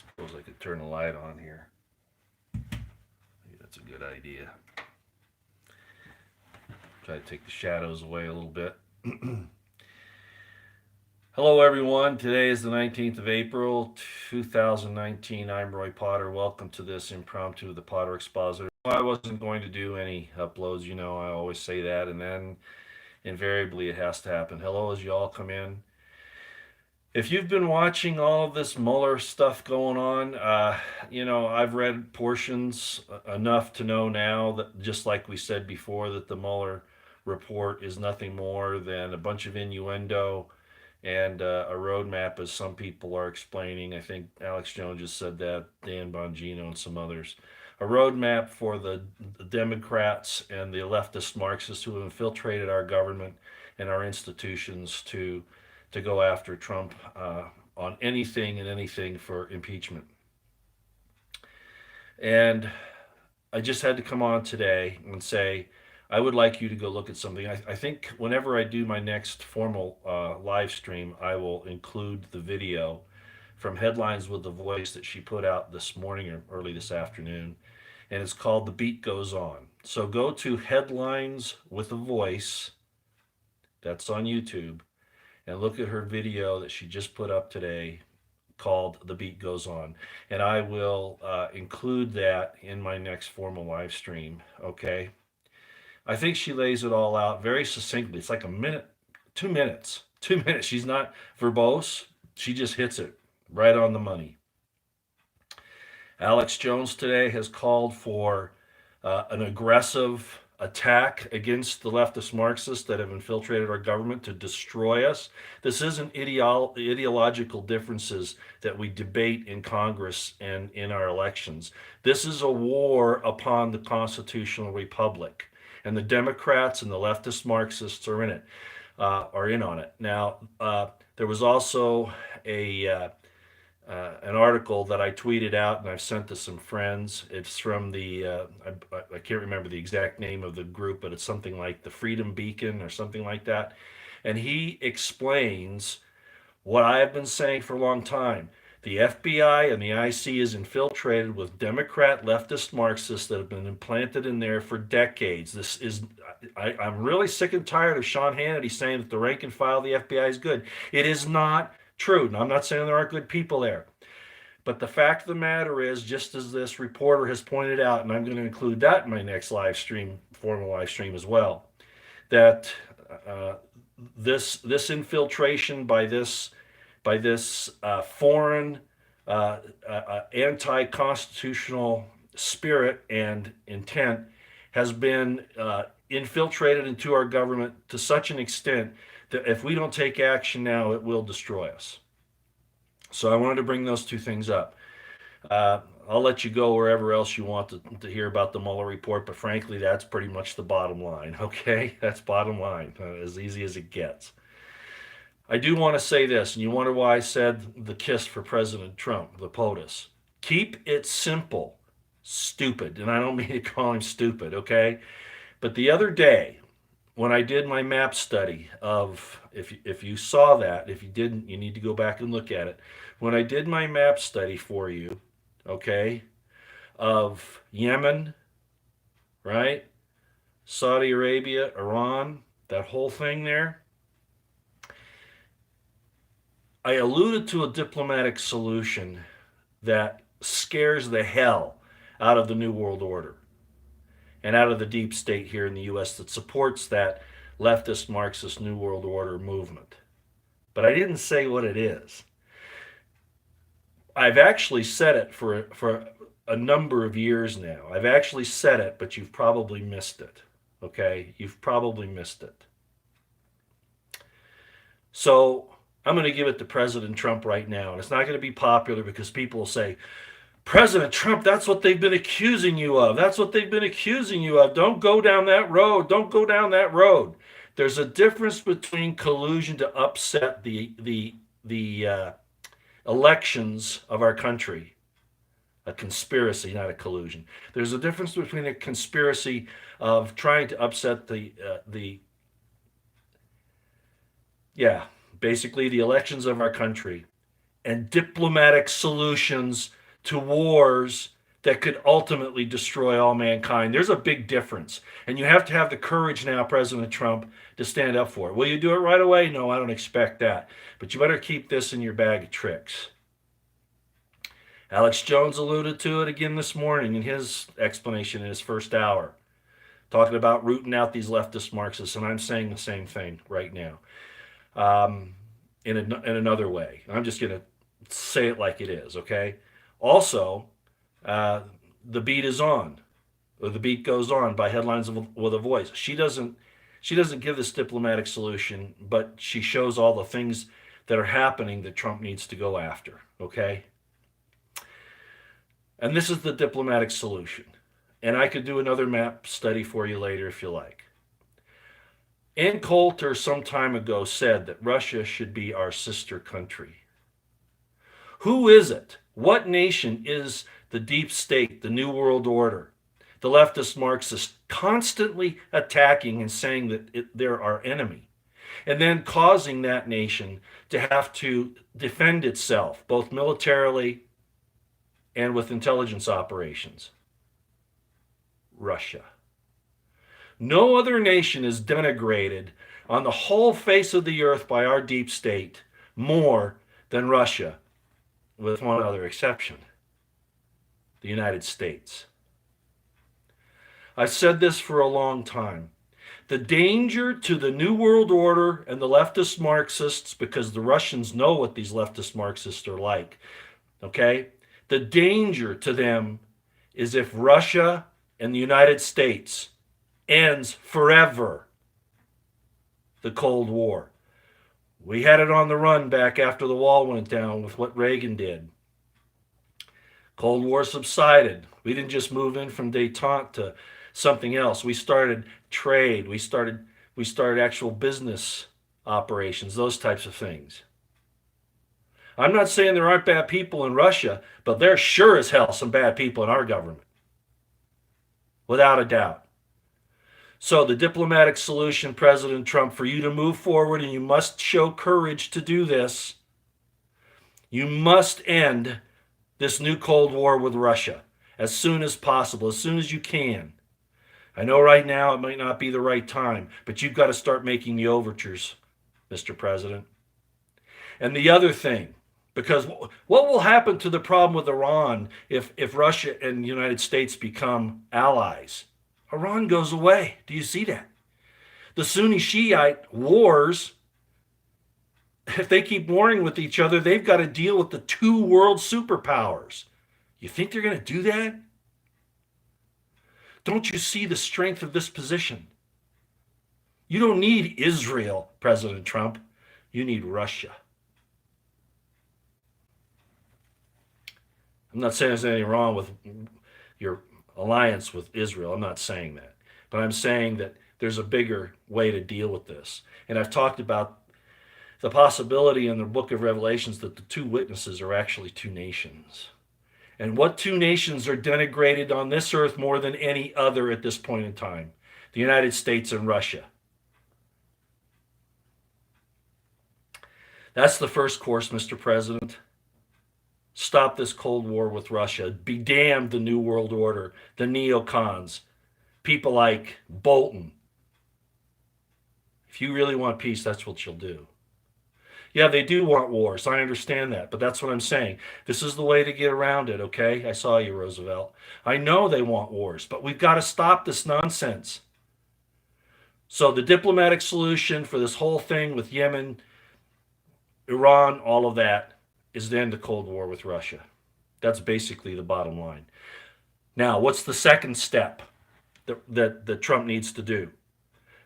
suppose I could turn the light on here. Maybe that's a good idea. Try to take the shadows away a little bit. Hello, everyone. Today is the 19th of April, 2019. I'm Roy Potter. Welcome to this impromptu of the Potter Expositor. I wasn't going to do any uploads. You know, I always say that, and then invariably it has to happen. Hello, as you all come in. If you've been watching all of this Mueller stuff going on, I've read portions enough to know now that, just like we said before, that the Mueller report is nothing more than a bunch of innuendo and a roadmap, as some people are explaining. I think Alex Jones just said that, Dan Bongino and some others. A roadmap for the Democrats and the leftist Marxists who have infiltrated our government and our institutions to go after Trump on anything and anything for impeachment. And I just had to come on today and say, I would like you to go look at something. I think whenever I do my next formal live stream, I will include the video from Headlines with the Voice that she put out this morning or early this afternoon. And it's called The Beat Goes On. So go to Headlines with a Voice, that's on YouTube, and look at her video that she just put up today called The Beat Goes On. And I will include that in my next formal live stream, okay? I think she lays it all out very succinctly. It's like a minute, 2 minutes, 2 minutes. She's not verbose. She just hits it right on the money. Alex Jones today has called for an aggressive attack against the leftist Marxists that have infiltrated our government to destroy us. This isn't ideological differences that we debate in Congress and in our elections. This is a war upon the constitutional republic. And the Democrats and the leftist Marxists are in it, are in on it. Now, there was also an article that I tweeted out and I've sent to some friends. It's from I can't remember the exact name of the group, but it's something like the Freedom Beacon or something like that. And he explains what I have been saying for a long time. The FBI and the IC is infiltrated with Democrat leftist Marxists that have been implanted in there for decades. I'm really sick and tired of Sean Hannity saying that the rank and file of the FBI is good. It is not true. And I'm not saying there aren't good people there. But the fact of the matter is, just as this reporter has pointed out, and I'm going to include that in my next live stream, formal live stream as well, that this infiltration by this foreign anti-constitutional spirit and intent has been infiltrated into our government to such an extent that if we don't take action now, it will destroy us. So I wanted to bring those two things up. I'll let you go wherever else you want to hear about the Mueller report, but frankly, that's pretty much the bottom line, okay? That's bottom line, as easy as it gets. I do want to say this, and you wonder why I said the KISS for President Trump, the POTUS. Keep it simple, stupid. And I don't mean to call him stupid, okay? But the other day, when I did my map study of, if you saw that, if you didn't, you need to go back and look at it. When I did my map study for you, okay, of Yemen, right? Saudi Arabia, Iran, that whole thing there, I alluded to a diplomatic solution that scares the hell out of the New World Order and out of the deep state here in the U.S. that supports that leftist Marxist New World Order movement. But I didn't say what it is. I've actually said it for a number of years now. I've actually said it, but you've probably missed it. Okay? You've probably missed it. So I'm going to give it to President Trump right now. And it's not going to be popular because people will say, President Trump, that's what they've been accusing you of. That's what they've been accusing you of. Don't go down that road. Don't go down that road. There's a difference between collusion to upset the elections of our country. A conspiracy, not a collusion. There's a difference between a conspiracy of trying to upset basically the elections of our country, and diplomatic solutions to wars that could ultimately destroy all mankind. There's a big difference. And you have to have the courage now, President Trump, to stand up for it. Will you do it right away? No, I don't expect that. But you better keep this in your bag of tricks. Alex Jones alluded to it again this morning in his explanation in his first hour, talking about rooting out these leftist Marxists. And I'm saying the same thing right now in another way. I'm just going to say it like it is, okay? Also, the beat is on, or the beat goes on by Headlines with a Voice. She doesn't give this diplomatic solution, but she shows all the things that are happening that Trump needs to go after, okay? And this is the diplomatic solution. And I could do another map study for you later if you like. Ann Coulter some time ago said that Russia should be our sister country. Who is it? What nation is the deep state, the New World Order, the leftist Marxists constantly attacking and saying that they're our enemy, and then causing that nation to have to defend itself, both militarily and with intelligence operations? Russia. No other nation is denigrated on the whole face of the earth by our deep state more than Russia, with one other exception: the United States. I've said this for a long time. The danger to the New World Order and the leftist Marxists, because the Russians know what these leftist Marxists are like, okay? The danger to them is if Russia and the United States ends forever the Cold War. We had it on the run back after the wall went down with what Reagan did. Cold War subsided. We didn't just move in from détente to something else. We started trade. We started actual business operations, those types of things. I'm not saying there aren't bad people in Russia, but there's sure as hell some bad people in our government, without a doubt. So the diplomatic solution, President Trump, for you to move forward, and you must show courage to do this, you must end this new Cold War with Russia as soon as possible, as soon as you can. I know right now it might not be the right time, but you've got to start making the overtures, Mr. President. And the other thing, because what will happen to the problem with Iran if Russia and the United States become allies? Iran goes away. Do you see that? The Sunni Shiite wars, if they keep warring with each other, they've got to deal with the two world superpowers. You think they're going to do that? Don't you see the strength of this position? You don't need Israel, President Trump. You need Russia. I'm not saying there's anything wrong with your alliance with Israel. I'm not saying that. But I'm saying that there's a bigger way to deal with this. And I've talked about the possibility in the book of Revelations that the two witnesses are actually two nations. And what two nations are denigrated on this earth more than any other at this point in time? The United States and Russia. That's the first course, Mr. President. Stop this Cold War with Russia. Be damned the New World Order, the neocons, people like Bolton. If you really want peace, that's what you'll do. Yeah, they do want wars. I understand that, but that's what I'm saying. This is the way to get around it, okay? I saw you, Roosevelt. I know they want wars, but we've got to stop this nonsense. So the diplomatic solution for this whole thing with Yemen, Iran, all of that, is to end the Cold War with Russia. That's basically the bottom line. Now, what's the second step that Trump needs to do?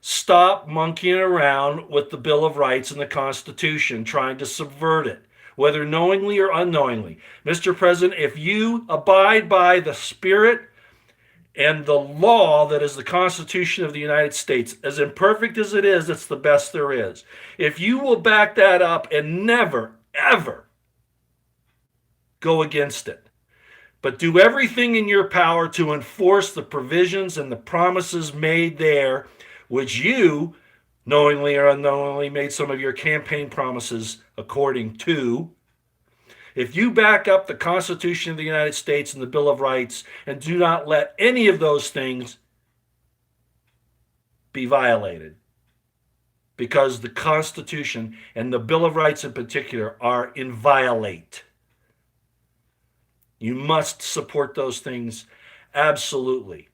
Stop monkeying around with the Bill of Rights and the Constitution, trying to subvert it, whether knowingly or unknowingly. Mr. President, if you abide by the spirit and the law that is the Constitution of the United States, as imperfect as it is, it's the best there is. If you will back that up and never, ever go against it, but do everything in your power to enforce the provisions and the promises made there, which you, knowingly or unknowingly, made some of your campaign promises according to, If you back up the Constitution of the United States and the Bill of Rights and do not let any of those things be violated, because the Constitution and the Bill of Rights in particular are inviolate. You must support those things absolutely.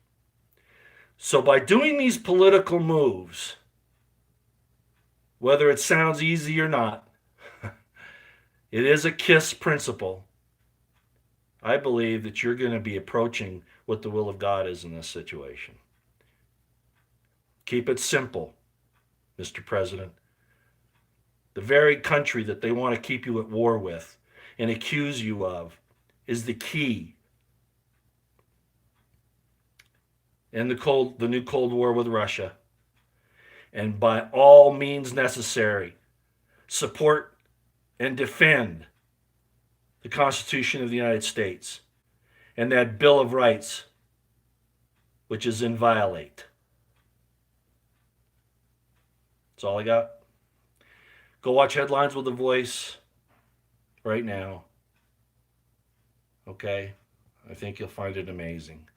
So by doing these political moves, whether it sounds easy or not, it is a KISS principle. I believe that you're going to be approaching what the will of God is in this situation. Keep it simple, Mr. President. The very country that they want to keep you at war with and accuse you of is the key in the new Cold War with Russia. And by all means necessary, support and defend the Constitution of the United States and that Bill of Rights, which is inviolate. That's all I got. Go watch Headlines with a Voice right now. Okay? I think you'll find it amazing.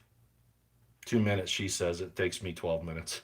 2 minutes, she says. It takes me 12 minutes.